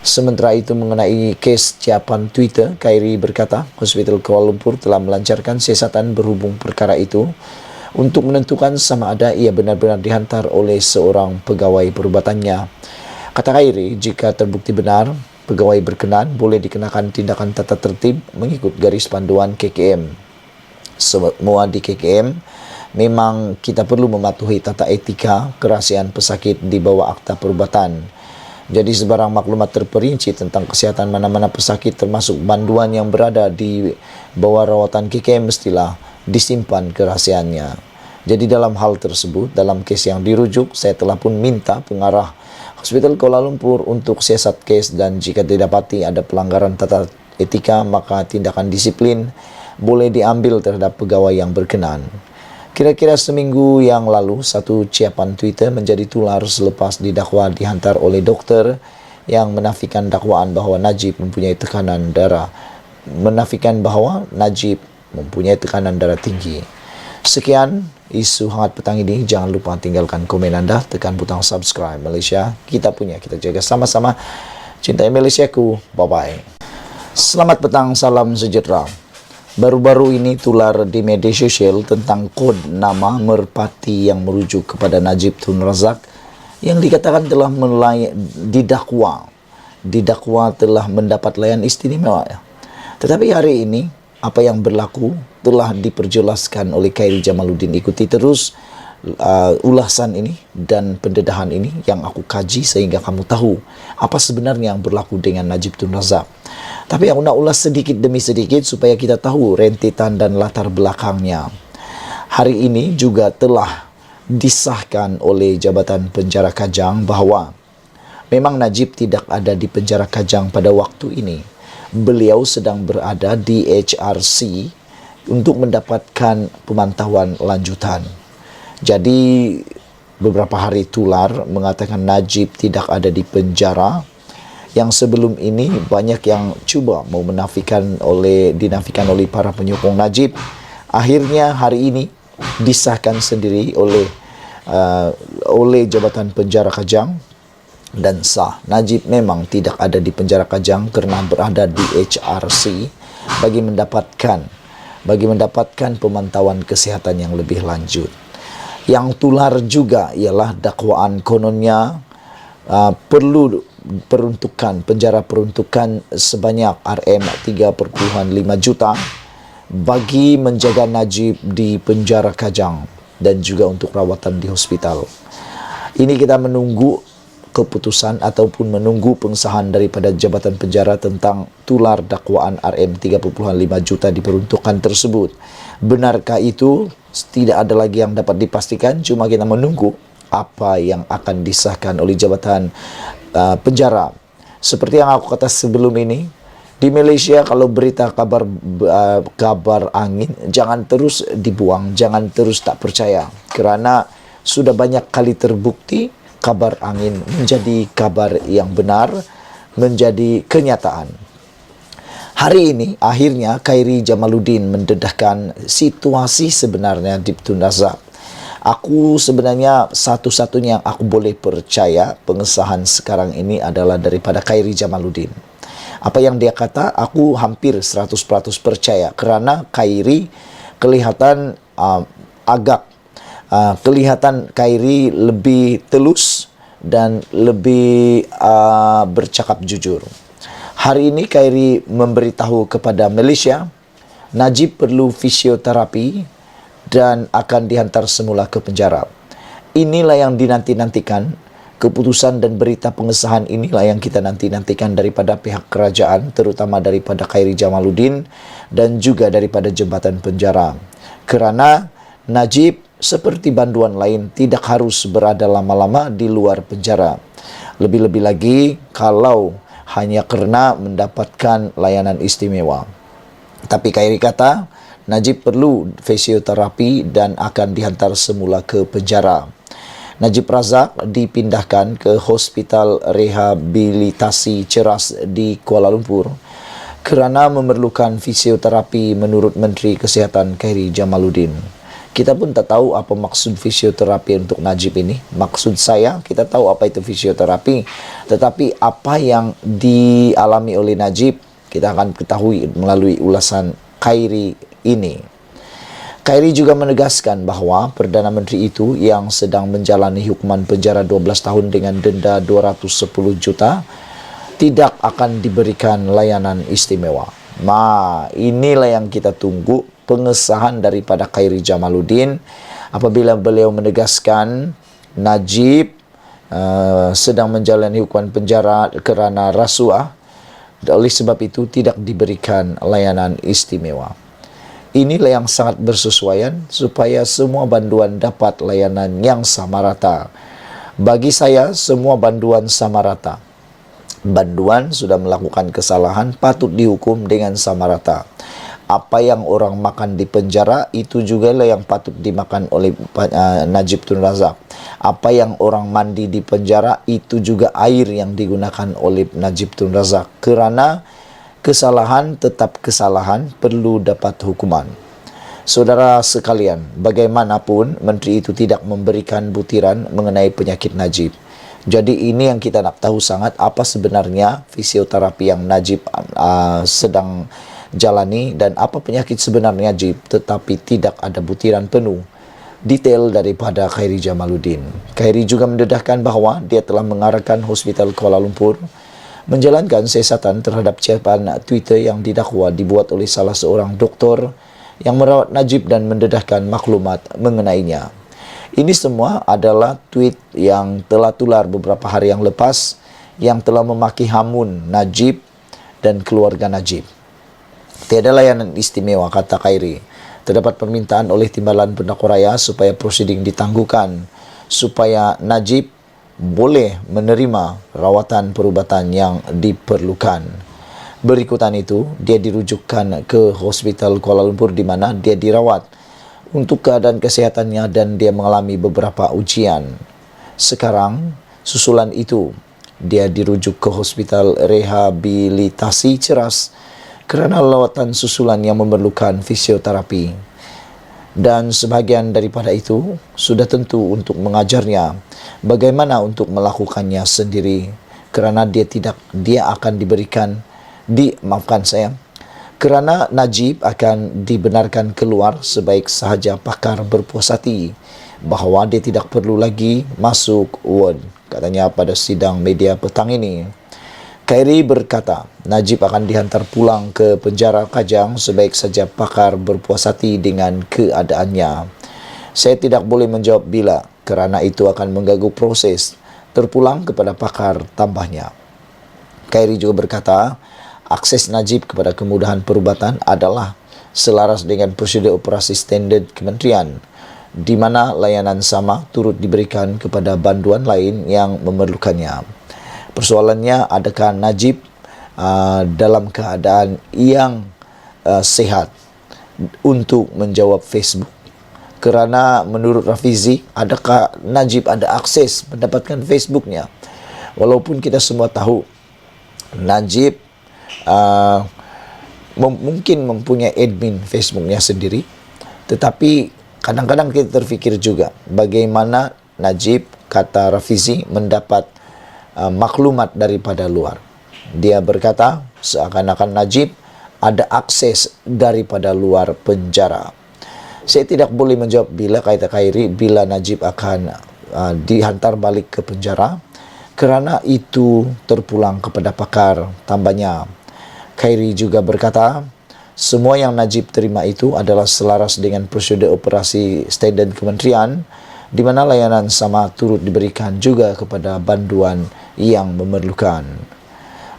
Sementara itu mengenai kes ciapan Twitter, Khairi berkata Hospital Kuala Lumpur telah melancarkan siasatan berhubung perkara itu untuk menentukan sama ada ia benar-benar dihantar oleh seorang pegawai perubatannya. Kata Khairi, jika terbukti benar, pegawai berkenan boleh dikenakan tindakan tata tertib mengikut garis panduan KKM. Semua di KKM memang kita perlu mematuhi tata etika kerahasiaan pesakit di bawah akta perubatan. Jadi sebarang maklumat terperinci tentang kesihatan mana-mana pesakit termasuk banduan yang berada di bawah rawatan KKM mestilah disimpan kerahasiaannya. Jadi dalam hal tersebut, dalam kes yang dirujuk, saya telah pun minta pengarah Hospital Kuala Lumpur untuk siasat kes dan jika didapati ada pelanggaran tata etika maka tindakan disiplin boleh diambil terhadap pegawai yang berkenan. Kira-kira seminggu yang lalu, satu ciapan Twitter menjadi tular selepas didakwa dihantar oleh dokter yang menafikan dakwaan bahawa Najib mempunyai tekanan darah tinggi. Sekian isu hangat petang ini. Jangan lupa tinggalkan komen anda, tekan butang subscribe. Malaysia, kita punya, kita jaga sama-sama. Cintai Malaysiaku. Bye-bye. Selamat petang, salam sejahtera. Baru-baru ini tular di media sosial tentang kod nama merpati yang merujuk kepada Najib Tun Razak yang dikatakan telah didakwa telah mendapat layan istimewa. Tetapi hari ini apa yang berlaku telah diperjelaskan oleh Khairi Jamaluddin. Ikuti terus ulasan ini dan pendedahan ini yang aku kaji sehingga kamu tahu apa sebenarnya yang berlaku dengan Najib Tun Razak. Tapi aku nak ulas sedikit demi sedikit supaya kita tahu rentetan dan latar belakangnya. Hari ini juga telah disahkan oleh Jabatan Penjara Kajang bahawa memang Najib tidak ada di Penjara Kajang pada waktu ini. Beliau sedang berada di HRC untuk mendapatkan pemantauan lanjutan. Jadi beberapa hari tular mengatakan Najib tidak ada di penjara. Yang sebelum ini banyak yang cuba mau dinafikan oleh para penyokong Najib. Akhirnya hari ini disahkan sendiri oleh Jabatan Penjara Kajang dan sah. Najib memang tidak ada di Penjara Kajang kerana berada di HRC bagi mendapatkan pemantauan kesihatan yang lebih lanjut. Yang tular juga ialah dakwaan kononnya perlu penjara peruntukan sebanyak RM3.5 juta bagi menjaga Najib di Penjara Kajang dan juga untuk rawatan di hospital. Ini kita menunggu keputusan ataupun menunggu pengesahan daripada Jabatan Penjara tentang tular dakwaan RM3.5 juta diperuntukkan tersebut. Benarkah itu? Tidak ada lagi yang dapat dipastikan, cuma kita menunggu apa yang akan disahkan oleh Jabatan Penjara. Seperti yang aku kata sebelum ini, di Malaysia kalau berita kabar angin jangan terus dibuang, jangan terus tak percaya kerana sudah banyak kali terbukti kabar angin menjadi kabar yang benar, menjadi kenyataan. Hari ini akhirnya Khairi Jamaluddin mendedahkan situasi sebenarnya di Tun Razak. Aku sebenarnya satu-satunya yang aku boleh percaya pengesahan sekarang ini adalah daripada Khairi Jamaluddin. Apa yang dia kata, aku hampir 100% percaya kerana Khairi kelihatan kelihatan Khairi lebih telus dan lebih bercakap jujur. Hari ini Khairi memberitahu kepada Malaysia, Najib perlu fisioterapi dan akan dihantar semula ke penjara. Inilah yang dinanti-nantikan. Keputusan dan berita pengesahan inilah yang kita nanti-nantikan daripada pihak kerajaan, terutama daripada Khairi Jamaluddin dan juga daripada Jabatan Penjara. Kerana Najib seperti banduan lain tidak harus berada lama-lama di luar penjara. Lebih-lebih lagi kalau hanya kerana mendapatkan layanan istimewa. Tapi Khairi kata, Najib perlu fisioterapi dan akan dihantar semula ke penjara. Najib Razak dipindahkan ke Hospital Rehabilitasi Ceras di Kuala Lumpur kerana memerlukan fisioterapi menurut Menteri Kesihatan Khairi Jamaluddin. Kita pun tak tahu apa maksud fisioterapi untuk Najib ini. Maksud saya, kita tahu apa itu fisioterapi. Tetapi apa yang dialami oleh Najib, kita akan ketahui melalui ulasan Khairi ini. Khairi juga menegaskan bahawa Perdana Menteri itu yang sedang menjalani hukuman penjara 12 tahun dengan denda 210 juta tidak akan diberikan layanan istimewa. Inilah yang kita tunggu, pengesahan daripada Khairi Jamaluddin apabila beliau menegaskan Najib sedang menjalani hukuman penjara kerana rasuah, oleh sebab itu tidak diberikan layanan istimewa. Inilah yang sangat bersesuaian supaya semua banduan dapat layanan yang sama rata. Bagi saya, semua banduan sama rata. Banduan sudah melakukan kesalahan patut dihukum dengan sama rata. Apa yang orang makan di penjara itu jugalah yang patut dimakan oleh Najib Tun Razak. Apa yang orang mandi di penjara itu juga air yang digunakan oleh Najib Tun Razak. Kerana kesalahan tetap kesalahan, perlu dapat hukuman. Saudara sekalian, bagaimanapun Menteri itu tidak memberikan butiran mengenai penyakit Najib. Jadi ini yang kita nak tahu sangat, apa sebenarnya fisioterapi yang Najib sedang jalani dan apa penyakit sebenarnya Najib, tetapi tidak ada butiran penuh detail daripada Khairi Jamaluddin. Khairi juga mendedahkan bahawa dia telah mengarahkan Hospital Kuala Lumpur menjalankan siasatan terhadap ucapan Twitter yang didakwa dibuat oleh salah seorang doktor yang merawat Najib dan mendedahkan maklumat mengenainya. Ini semua adalah tweet yang telah tular beberapa hari yang lepas yang telah memaki hamun Najib dan keluarga Najib. Tiada layanan istimewa, kata Khairi. Terdapat permintaan oleh Timbalan Pendakwa Raya supaya prosiding ditangguhkan supaya Najib boleh menerima rawatan perubatan yang diperlukan. Berikutan itu, dia dirujukkan ke Hospital Kuala Lumpur di mana dia dirawat untuk keadaan kesehatannya dan dia mengalami beberapa ujian. Sekarang, susulan itu, dia dirujuk ke Hospital Rehabilitasi Ceras kerana lawatan susulan yang memerlukan fisioterapi. Dan sebahagian daripada itu sudah tentu untuk mengajarnya bagaimana untuk melakukannya sendiri kerana dia akan diberikan kerana Najib akan dibenarkan keluar sebaik sahaja pakar berpuas hati bahawa dia tidak perlu lagi masuk ward, katanya pada sidang media petang ini. Khairi berkata, Najib akan dihantar pulang ke penjara Kajang sebaik saja pakar berpuas hati dengan keadaannya. Saya tidak boleh menjawab bila, kerana itu akan mengganggu proses terpulang kepada pakar, tambahnya. Khairi juga berkata, akses Najib kepada kemudahan perubatan adalah selaras dengan prosedur operasi standard kementerian, di mana layanan sama turut diberikan kepada banduan lain yang memerlukannya. Persoalannya, adakah Najib dalam keadaan yang sehat untuk menjawab Facebook? Kerana menurut Rafizi, adakah Najib ada akses mendapatkan Facebooknya? Walaupun kita semua tahu Najib mungkin mempunyai admin Facebooknya sendiri, tetapi kadang-kadang kita terfikir juga bagaimana Najib, kata Rafizi, mendapat maklumat daripada luar. Dia berkata seakan-akan Najib ada akses daripada luar penjara. Saya tidak boleh menjawab bila, kata Khairi, bila Najib akan dihantar balik ke penjara kerana itu terpulang kepada pakar, tambahnya. Khairi juga berkata, semua yang Najib terima itu adalah selaras dengan prosedur operasi standard kementerian, di mana layanan sama turut diberikan juga kepada banduan yang memerlukan.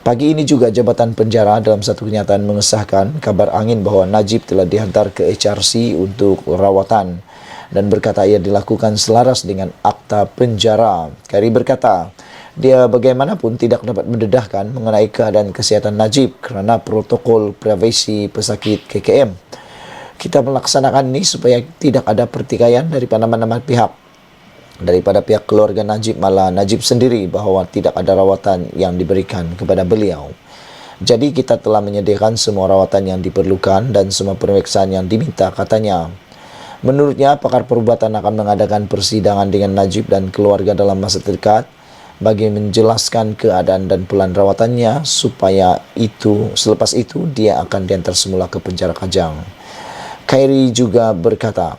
Pagi ini juga Jabatan Penjara dalam satu kenyataan mengesahkan kabar angin bahawa Najib telah dihantar ke HRC untuk rawatan dan berkata ia dilakukan selaras dengan akta penjara. Khairi berkata, dia bagaimanapun tidak dapat mendedahkan mengenai keadaan kesihatan Najib kerana protokol privasi pesakit KKM. Kita melaksanakan ini supaya tidak ada pertikaian daripada mana-mana pihak. Daripada pihak keluarga Najib, malah Najib sendiri bahawa tidak ada rawatan yang diberikan kepada beliau. Jadi kita telah menyediakan semua rawatan yang diperlukan dan semua pemeriksaan yang diminta, katanya. Menurutnya, pakar perubatan akan mengadakan persidangan dengan Najib dan keluarga dalam masa terdekat bagi menjelaskan keadaan dan plan rawatannya supaya selepas itu dia akan diantar semula ke penjara Kajang. Khairi juga berkata,